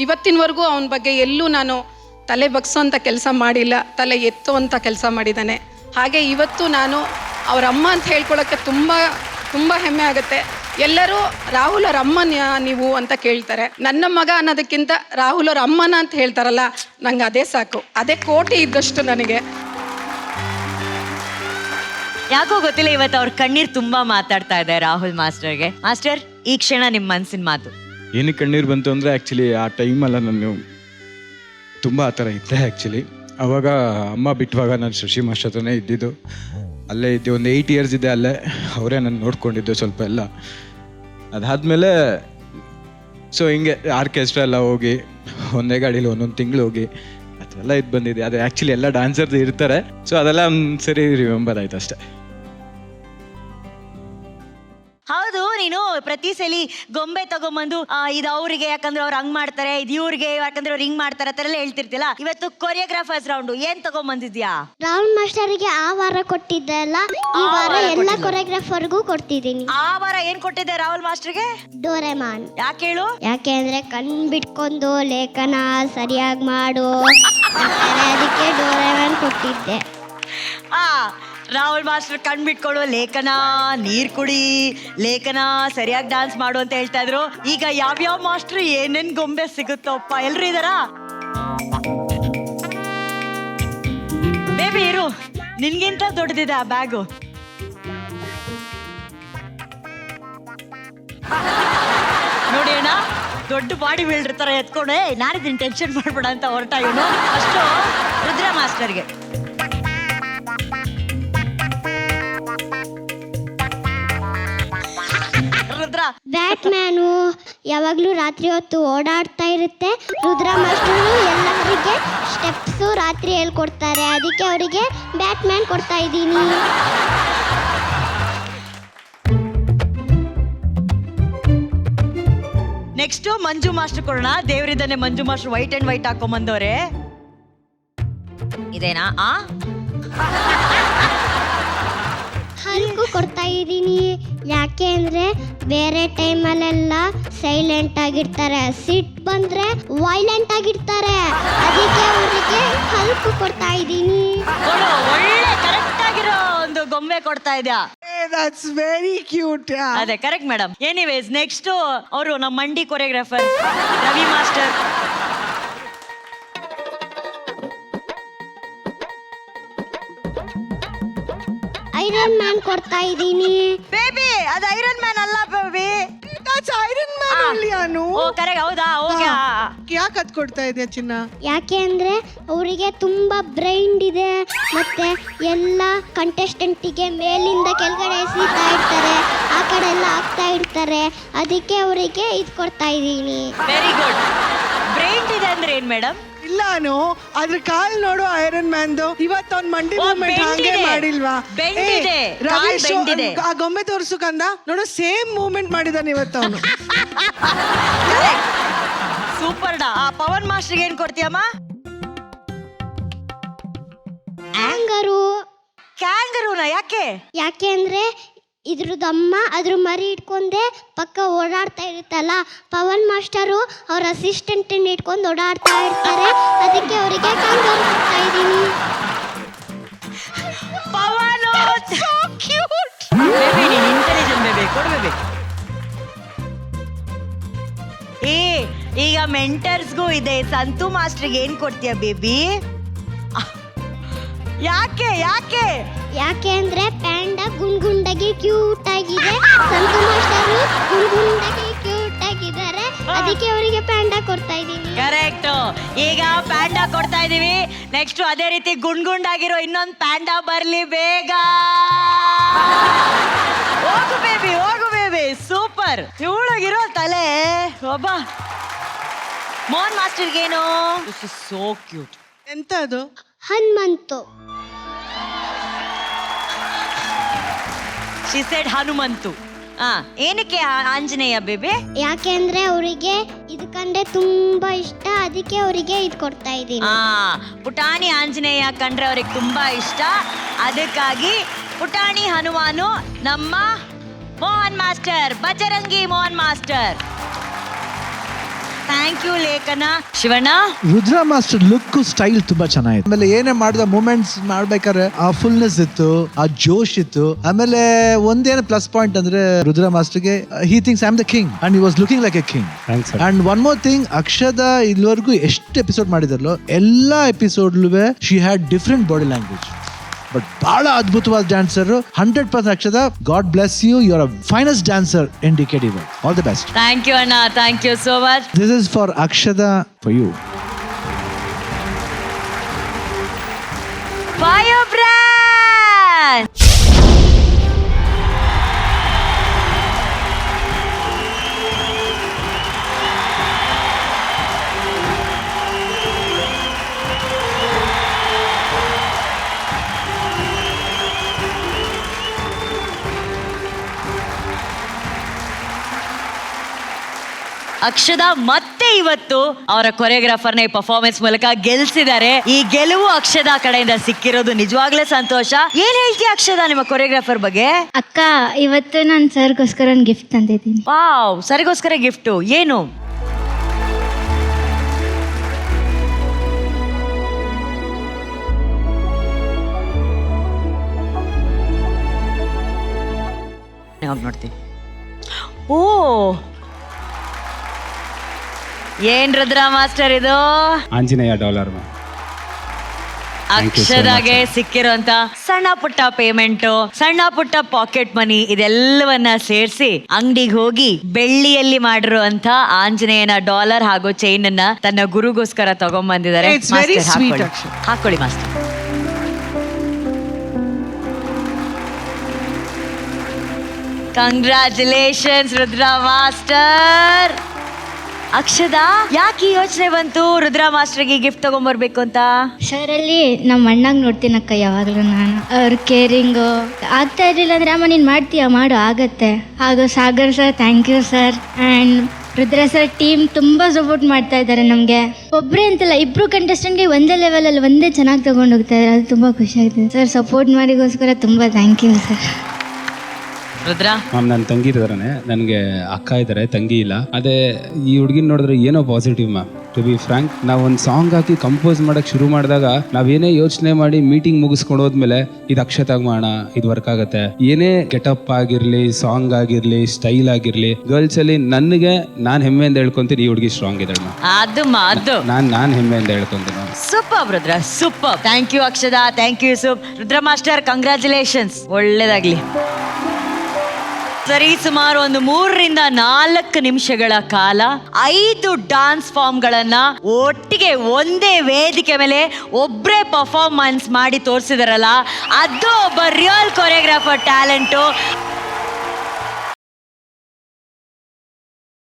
ಇವತ್ತಿನವರೆಗೂ ಅವನ ಬಗ್ಗೆ ಎಲ್ಲೂ ನಾನು ತಲೆ ಬಗ್ಸೋಂಥ ಕೆಲಸ ಮಾಡಿಲ್ಲ, ತಲೆ ಎತ್ತುವಂಥ ಕೆಲಸ ಮಾಡಿದ್ದಾನೆ. ಹಾಗೆ ಇವತ್ತು ನಾನು ಅವ್ರ ಅಮ್ಮ ಅಂತ ಹೇಳ್ಕೊಳ್ಳೋಕ್ಕೆ ತುಂಬ ತುಂಬ ಹೆಮ್ಮೆ ಆಗುತ್ತೆ. ಎಲ್ಲರೂ ರಾಹುಲ್ ಅವ್ರ ಅಮ್ಮನ ನೀವು ಅಂತ ಕೇಳ್ತಾರೆ. ನನ್ನ ಮಗ ಅನ್ನೋದಕ್ಕಿಂತ ರಾಹುಲ್ ಅವ್ರ ಅಮ್ಮನ ಅಂತ ಹೇಳ್ತಾರಲ್ಲ, ನಂಗೆ ಅದೇ ಸಾಕು, ಅದೇ ಕೋಟಿ ಇದ್ದಷ್ಟು ನನಗೆ. ಯಾಕೋ ಗೊತ್ತಿಲ್ಲ, ಇವತ್ತು ಅವ್ರ ಕಣ್ಣೀರ್ ತುಂಬಾ ಮಾತಾಡ್ತಾ ಇದೆ ರಾಹುಲ್ ಮಾಸ್ಟರ್ಗೆ. ಮಾಸ್ಟರ್, ಈ ಕ್ಷಣ ನಿಮ್ಮ ಮನಸ್ಸಿನ ಮಾತು. ಏನಕ್ಕೆ ಕಣ್ಣೀರು ಬಂತು ಅಂದರೆ ಆ್ಯಕ್ಚುಲಿ ಆ ಟೈಮಲ್ಲ ನಾನು ತುಂಬ ಆ ಥರ ಇದ್ದೆ. ಆ್ಯಕ್ಚುಲಿ ಅವಾಗ ಅಮ್ಮ ಬಿಟ್ಟವಾಗ ನಾನು ಶಶಿ ಮಾಸ್ಟರ್ ಹತ್ರನೇ ಇದ್ದಿದ್ದು. ಅಲ್ಲೇ ಇದ್ದೆ, ಒಂದು 8 years ಇದೆ ಅಲ್ಲೇ. ಅವರೇ ನಾನು ನೋಡ್ಕೊಂಡಿದ್ದು ಸ್ವಲ್ಪ ಎಲ್ಲ. ಅದಾದಮೇಲೆ ಸೊ ಹಿಂಗೆ ಆರ್ಕೆಸ್ಟ್ರಾ ಎಲ್ಲ ಹೋಗಿ ಒಂದೇ ಗಾಡೀಲಿ ಒಂದೊಂದು ತಿಂಗಳು ಹೋಗಿ ಅದೆಲ್ಲ ಇದು ಬಂದಿದೆ. ಅದು ಆ್ಯಕ್ಚುಲಿ ಎಲ್ಲ ಡಾನ್ಸರ್ಸ್ ಇರ್ತಾರೆ. ಸೊ ಅದೆಲ್ಲ ಒಂದು ಸರಿ ರಿಮೆಂಬರ್ ಆಯ್ತು ಅಷ್ಟೇ. ಹೌದು, ನೀನು ಪ್ರತಿ ಸಲಿ ಗೊಂಬೆ ತಗೊಂಬಂದು ಇದು ಅವ್ರಿಗೆ ಯಾಕಂದ್ರೆ ಅವ್ರು ಹಂಗ್ ಮಾಡ್ತಾರೆ, ಇದು ಇವ್ರಿಗೆ ಯಾಕಂದ್ರೆ ಅವ್ರು ಹಿಂಗ್ ಮಾಡ್ತಾರೆ ಆ ಥರ ಎಲ್ಲ ಹೇಳ್ತಿರ್ತಿಲ್ಲ. ಇವತ್ತು ಕೊರಿಯೋಗ್ರಾಫರ್ಸ್ ರೌಂಡು ಏನ್ ತಗೊಂಬಂದಿದ್ಯಾ? ರಾಹುಲ್ ಮಾಸ್ಟರ್ಗೆ ಆ ವಾರ ಕೊಟ್ಟಿದ್ದೆ ಅಲ್ಲ, ಈ ವಾರ ಎಲ್ಲ ಕೊರಿಯೋಗ್ರಾಫರ್ಗೂ ಕೊಡ್ತಿದ್ದೀನಿ. ಆ ವಾರ ಏನ್ ಕೊಟ್ಟಿದ್ದೆ ರಾಹುಲ್ ಮಾಸ್ಟರ್ಗೆ? ಡೋರೆಮಾನ್. ಯಾಕೆ ಹೇಳು? ಯಾಕೆ ಅಂದ್ರೆ ಕಣ್ ಬಿಟ್ಕೊಂಡು ಲೇಖನ ಸರಿಯಾಗಿ ಮಾಡು ಅದಕ್ಕೆ ಡೋರೆಮಾನ್ ಕೊಟ್ಟಿದ್ದೆ. ರಾಹುಲ್ ಮಾಸ್ಟರ್ ಕಣ್ ಬಿಟ್ಕೊಡು, ಲೇಖನ, ನೀರ್ ಕುಡಿ, ಲೇಖನ, ಸರಿಯಾಗಿ ಡಾನ್ಸ್ ಮಾಡು ಅಂತ ಹೇಳ್ತಾ ಇದ್ರು. ಈಗ ಯಾವ್ಯಾವ ಮಾಸ್ಟರ್ ಏನೇನ್ ಗೊಂಬೆ ಸಿಗುತ್ತಪ್ಪ? ಎಲ್ರು ಇದಾರಾ? ಬೇಬಿ ಇರು, ನಿನ್ಗಿಂತ ದೊಡ್ಡದಿದೆ ಆ ಬ್ಯಾಗು. ನೋಡಿ ಅಣ್ಣ, ದೊಡ್ಡ ಬಾಡಿ ಬಿಲ್ಡರ್ ತರ ಎತ್ಕೊಂಡೆ ನಾನಿದ್ದೀನಿ, ಟೆನ್ಷನ್ ಮಾಡ್ಬೇಡ ಅಂತ ಹೊರಟ ಇವನು. ಅಷ್ಟು ರುದ್ರ ಮಾಸ್ಟರ್ಗೆ. ಬ್ಯಾಟ್ಮ್ಯಾನು ಯಾವಾಗ್ಲೂ ರಾತ್ರಿ ಹೊತ್ತು ಓಡಾಡ್ತಾ ಇರುತ್ತೆ. ರುದ್ರ ಮಾಸ್ಟರು ಎಲ್ಲರಿಗೆ ಸ್ಟೆಪ್ಸು ರಾತ್ರಿ ಹೇಳ್ಕೊಡ್ತಾರೆ, ಅದಕ್ಕೆ ಅವರಿಗೆ ಬ್ಯಾಟ್ಮ್ಯಾನ್ ಕೊಡ್ತಾ ಇದ್ದೀನಿ. ನೆಕ್ಸ್ಟ್ ಮಂಜು ಮಾಸ್ಟರ್ ಕೊಡೋಣ. ದೇವರಿದ್ದಾನೆ ಮಂಜು ಮಾಸ್ಟರ್ ವೈಟ್ ಅಂಡ್ ವೈಟ್ ಹಾಕೊಂಬಂದವ್ರೆ. ಇದೇನಾ? ಹಲ್ಕು ಕೊಡ್ತಾ ಇದ್ದೀನಿ. ಯಾಕೆ ಅಂದ್ರೆ ಬೇರೆ ಟೈಮಲ್ಲೆಲ್ಲ ಸೈಲೆಂಟ್ ಆಗಿರ್ತಾರೆ, ಸಿಟ್ ಬಂದ್ರೆ ವೈಲೆಂಟ್ ಆಗಿರ್ತಾರೆ, ಅದಕ್ಕೆ ಅವರಿಗೆ ಹಲ್ಕು ಕೊಡ್ತಾ ಇದ್ದೀನಿ. ಒಳ್ಳೆ ಕರೆಕ್ಟ್ ಆಗಿರೋ ಒಂದು ಗೊಂಬೆ ಕೊಡ್ತಾ ಇದ್ಯಾ. That's very cute. ಅದೇ ಕರೆಕ್ಟ್ ಮೇಡಮ್. ಎನಿವೇಸ್ ನೆಕ್ಸ್ಟ್ ಅವರು ನಮ್ಮ ಮಂಡಿ choreographer Ravi master. Iron man ಕೊಡ್ತಾ ಇದ್ದೀನಿ. ಬೇಬಿ ಅದು ಐರನ್ ಮ್ಯಾನ್ ಅಲ್ಲ ಬೇಬಿ, ದಟ್ಸ್ ಐರನ್ ಮ್ಯಾನ್ ಅಲ್ಲಿ ಅನು. ಓ ಕರೆಕ್ಟ್, ಹೌದಾ? ಓಕೆ. ಯಾಕೆ ಅದ್ ಕೊಡ್ತಾ ಇದೆಯಾ ಚಿನ್ನ? ಯಾಕೆ ಅಂದ್ರೆ ಅವರಿಗೆ ತುಂಬಾ ಬ್ರೈನ್ ಇದೆ, ಮತ್ತೆ ಎಲ್ಲ ಕಂಟೆಸ್ಟೆಂಟಿಗೆ ಮೇಲಿಂದ ಕೆಳಗಡೆ ಎಸೀತಾ ಇರ್ತಾರೆ, ಆ ಕಡೆ ಎಲ್ಲ ಆಗ್ತಾ ಇರ್ತಾರೆ, ಅದಕ್ಕೆ ಅವರಿಗೆ ಇದು ಕೊಡ್ತಾ ಇದ್ದೀನಿ. Very good. ಬ್ರೈನ್ ಇದೆ ಅಂದ್ರೆ ಏನ್ ಮೇಡಮ್? ಇಲ್ಲ ಅನು, ಅದ್ರ ಕಾಲ್ ನೋಡು ಐರನ್ ಮ್ಯಾನ್ದು. ಇವತ್ತು ಅವ್ನ್ ಮಂಡಿ ಮೂವ್ಮೆಂಟ್ ಹಾಗೆ ಮಾಡಿಲ್ವಾ? ರವೀಶ್ ಆ ಗೊಂಬೆ ತೋರ್ಸು ಕಂದ, ನೋಡು ಸೇಮ್ ಮೂವ್ಮೆಂಟ್ ಮಾಡಿದಾನೆ ಇವತ್ತು ಅವನು. ಸೂಪರ್ ಡಾ. ಪವನ್ ಮಾಸ್ಟರ್ಗೆ ಏನ್ ಕೊಡ್ತೀಯಮ್ಮ? ಕ್ಯಾಂಗರೂನ? ಯಾಕೆ? ಯಾಕೆ ಅಂದ್ರೆ ಇದ್ರದ್ದು ಅಮ್ಮ ಅದ್ರ ಮರಿ ಇಟ್ಕೊಂಡೆ ಪಕ್ಕ ಓಡಾಡ್ತಾ ಇರುತ್ತಲ್ಲ, ಪವನ್ ಮಾಸ್ಟರು ಅವ್ರ ಅಸಿಸ್ಟೆಂಟ್ ಇಟ್ಕೊಂಡು ಓಡಾಡ್ತಾ ಇರ್ತಾರೆ, ಅದಕ್ಕೆ ಅವರಿಗೆ ಕ್ಯಾಂಗರೂ ಕೊಡ್ತಾ ಇದ್ದೀನಿ. Pavan so cute. ಬೇಬಿ ನೀನ್ ಇಂಟೆಲಿಜೆಂಟ್ ಬೇಬಿ, ಕೊಡು ಬೇಬಿ. ಈಗ ಮೆಂಟರ್ಸ್ಗೂ ಇದೆ. ಸಂತು ಮಾಸ್ಟರ್ಗೆ ಏನ್ ಕೊಡ್ತೀಯ ಬೇಬಿ? ಯಾಕೆ ಯಾಕೆ? ಯಾಕೆ ಅಂದ್ರೆ ಪ್ಯಾಂಡ ಗುಂಡಾಗಿ ಕ್ಯೂಟ್ ಆಗಿದೆ, ಸಂತು ಮಾಸ್ಟರು ಗುಂಡಾಗಿ ಕ್ಯೂಟ್ ಆಗಿದ್ದಾರೆ, ಅದಕ್ಕೆ ಅವರಿಗೆ ಪ್ಯಾಂಡ ಕೊಡ್ತಾ ಇದ್ದೀನಿ. ಕರೆಕ್ಟ್. ಈಗ ಪ್ಯಾಂಡಾ ಕೊಡ್ತಾ ಇದೀವಿ. ನೆಕ್ಸ್ಟ್ ಅದೇ ರೀತಿ ಗುಂಡಾಗಿರೋ ಇನ್ನೊಂದು ಪ್ಯಾಂಡಾ ಬರ್ಲಿ ಬೇಗ. ಹೋಗು ಬೇಬಿ, ಹೋಗು ಬೇಬಿ. ಸೂಪರ್. ಇವಳಗಿರೋ ತಲೆ ಒಬ್ಬ. ಮೋಹನ್ ಮಾಸ್ಟರ್ಗೇನು? So cute. ಎಂತ ಅದು? ಹನುಮಂತು. She said Hanumanthu. ಏನಕ್ಕೆ ಆಂಜನೇಯ ಬೇಬಿ? ಯಾಕೆ ಅಂದ್ರೆ ಅವರಿಗೆ ಇದು ಕಂಡ್ರೆ ತುಂಬಾ ಇಷ್ಟ, ಅದಕ್ಕೆ ಅವರಿಗೆ ಇದು ಕೊಡ್ತಾ ಇದ್ದೀನಿ. ಪುಟಾಣಿ ಆಂಜನೇಯ ಕಂಡ್ರೆ ಅವ್ರಿಗೆ ತುಂಬಾ ಇಷ್ಟ, ಅದಕ್ಕಾಗಿ ಪುಟಾಣಿ ಹನುಮಾನು ನಮ್ಮ Mohan master, Bajrangi Mohan master. Thank you Lekhana. Shivanna, Rudra master look style ತುಂಬಾ ಚೆನ್ನಾಗಿದೆ. ಆಮೇಲೆ ಏನೇ ಮಾಡಿದ ಮೂಮೆಂಟ್ಸ್ ಮಾಡ್ಬೇಕಾದ್ರೆ ಆ ಫುಲ್ನೆಸ್ ಇತ್ತು, ಆ ಜೋಶ್ ಇತ್ತು. ಆಮೇಲೆ ಒಂದೇನು ಪ್ಲಸ್ ಪಾಯಿಂಟ್ ಅಂದ್ರೆ ರುದ್ರ ಮಾಸ್ಟರ್ಗೆ he thinks I am the king and he was looking like a king. And one more thing, Akshada ಇಲ್ಲಿವರೆಗೂ ಎಷ್ಟು ಎಪಿಸೋಡ್ ಮಾಡಿದಾರಲ್ಲ ಎಲ್ಲಾ ಎಪಿಸೋಡ್ಲೂ she had different body language. But ಬಹಳ ಅದ್ಭುತವಾದ dancer. 100% Akshada, god bless you, you are a finest dancer in decade even. All the best. Thank you ಅಣ್ಣ, thank you so much. This is for Akshada, for you. Fire brand. ಅಕ್ಷದ ಮತ್ತೆ ಇವತ್ತು ಅವರ ಕೊರಿಯೋಗ್ರಾಫರ್ನ ಈ performance ಮೂಲಕ ಗೆಲ್ಸಿದ್ದಾರೆ. ಈ ಗೆಲುವು ಅಕ್ಷದ ಕಡೆಯಿಂದ ಸಿಕ್ಕಿರೋದು ನಿಜವಾಗ್ಲೇ ಸಂತೋಷ. ಏನ್ ಹೇಳ್ತೀಯ ಅಕ್ಷದ ನಿಮ್ಮ ಕೊರಿಯೋಗ್ರಾಫರ್ ಬಗ್ಗೆ? ಅಕ್ಕ, ಇವತ್ತು ನಾನು ಸರ್ಗೋಸ್ಕರ ಒಂದು ಗಿಫ್ಟ್ ತಂದಿದ್ದೀನಿ. ವಾವ್, ಸರಿಗೋಸ್ಕರ ಗಿಫ್ಟು ಏನು? ನೋಡ್ತೀನಿ. ಓ, ಏನ್ ರುದ್ರ ಮಾಸ್ಟರ್ ಇದು? ಆಂಜನೇಯ ಡಾಲರ್. ಅಕ್ಷದಾಗೆ ಸಿಕ್ಕಿರೋಂತ ಸಣ್ಣ ಪುಟ್ಟ ಪೇಮೆಂಟು, ಸಣ್ಣ ಪುಟ್ಟ ಪಾಕೆಟ್ ಮನಿ, ಇದೆಲ್ಲವನ್ನ ಸೇರಿಸಿ ಅಂಗಡಿಗೆ ಹೋಗಿ ಬೆಳ್ಳಿಯಲ್ಲಿ ಮಾಡಿರುವಂತ ಆಂಜನೇಯನ ಡಾಲರ್ ಹಾಗೂ ಚೈನ್ ಅನ್ನ ತನ್ನ ಗುರುಗೋಸ್ಕರ ತಗೊಂಡ್ಬಂದಿದ್ದಾರೆ. It's very sweet, Akshay. ಹಾಕೊಳ್ಳಿ ಮಾಸ್ಟರ್. Congratulations Rudra master. ಅಕ್ಷದ, ಯಾಕೆ ಈ ಯೋಚನೆ ಬಂತು ರುದ್ರ ಮಾಸ್ಟರ್ಗೆ ಗಿಫ್ಟ್ ತಗೊಂಡ್ಬರ್ಬೇಕು ಅಂತ? ಸರ್ ಅಲ್ಲಿ ನಮ್ಮ ಅಣ್ಣಂಗೆ ನೋಡ್ತೀನಕ್ಕ ಯಾವಾಗಲೂ ನಾನು. ಅವ್ರ ಕೇರಿಂಗು ಆಗ್ತಾ ಇರಲಿಲ್ಲ ಅಂದ್ರೆ, ಅಮ್ಮ ನೀನು ಮಾಡ್ತೀಯ, ಮಾಡು, ಆಗತ್ತೆ. ಹಾಗೂ Sagar sir, thank you sir. And Rudra sir team ತುಂಬ ಸಪೋರ್ಟ್ ಮಾಡ್ತಾ ಇದ್ದಾರೆ ನಮಗೆ. ಒಬ್ಬರೇ ಅಂತಲ್ಲ, ಇಬ್ಬರು ಕಂಟೆಸ್ಟೆಂಟ್ಗೆ ಒಂದೇ ಲೆವೆಲಲ್ಲಿ ಒಂದೇ ಚೆನ್ನಾಗಿ ತೊಗೊಂಡು ಹೋಗ್ತಾ ಇದ್ದಾರೆ. ಅದು ತುಂಬ ಖುಷಿ ಆಗ್ತದೆ ಸರ್. ಸಪೋರ್ಟ್ ಮಾಡಿಗೋಸ್ಕರ ತುಂಬ thank you sir. Rudra ma'am, ನನ್ನ ತಂಗಿ ಇದಾರೆ, ನನಗೆ ಅಕ್ಕ ಇದ್ದಾರೆ, ತಂಗಿ ಇಲ್ಲ. ಅದೇ ಈ ಹುಡುಗಿನ ನೋಡಿದ್ರೆ ಏನೋ positive ma'am. To be frank, ನಾವು ಒಂದು ಸಾಂಗ್ ಹಾಕಿ ಕಂಪೋಸ್ ಮಾಡೋಕ್ಕೆ ಶುರು ಮಾಡಿದಾಗ ನಾವೇನೇ ಯೋಚನೆ ಮಾಡಿ ಮೀಟಿಂಗ್ ಮುಗಿಸ್ಕೊಂಡು ಹೋದ್ಮೇಲೆ ಇದು ಅಕ್ಷತಾಗ ಮಾಡೋಣ, ಇದು ವರ್ಕ್ ಆಗುತ್ತೆ. ಏನೇ ಗೆಟಪ್ ಆಗಿರಲಿ, ಸಾಂಗ್ ಆಗಿರಲಿ, ಸ್ಟೈಲ್ ಆಗಿರಲಿ, ಗರ್ಲ್ಸ್ ಅಲ್ಲಿ ನನಗೆ ನಾನು ಹೆಮ್ಮೆಯಿಂದ ಹೇಳ್ಕೊಂತೀನಿ ಈ ಹುಡುಗಿ ಸ್ಟ್ರಾಂಗ್ ಇದ್ದಾಳೆ ಮ್ಯಾಮ್. ಅದು ಮಾತು ನಾನು ಹೆಮ್ಮೆಯಿಂದ ಹೇಳ್ಕೊಂತೀನಿ. Super Rudra, super. Thank you Akshada, thank you Rudra master. Congratulations, ಒಳ್ಳೇದಾಗ್ಲಿ. ಸರಿ, ಸುಮಾರು ಒಂದು 3 ರಿಂದ 4 ನಿಮಿಷಗಳ ಕಾಲ 5 ಡಾನ್ಸ್ ಫಾರ್ಮ್ಗಳನ್ನ ಒಟ್ಟಿಗೆ ಒಂದೇ ವೇದಿಕೆ ಮೇಲೆ ಒಬ್ಬರೇ ಪರ್ಫಾರ್ಮೆನ್ಸ್ ಮಾಡಿ ತೋರಿಸಿದಾರಲ್ಲ, ಅದು ಒಬ್ಬ ರಿಯಲ್ ಕೊರಿಯೋಗ್ರಾಫರ್ ಟ್ಯಾಲೆಂಟು.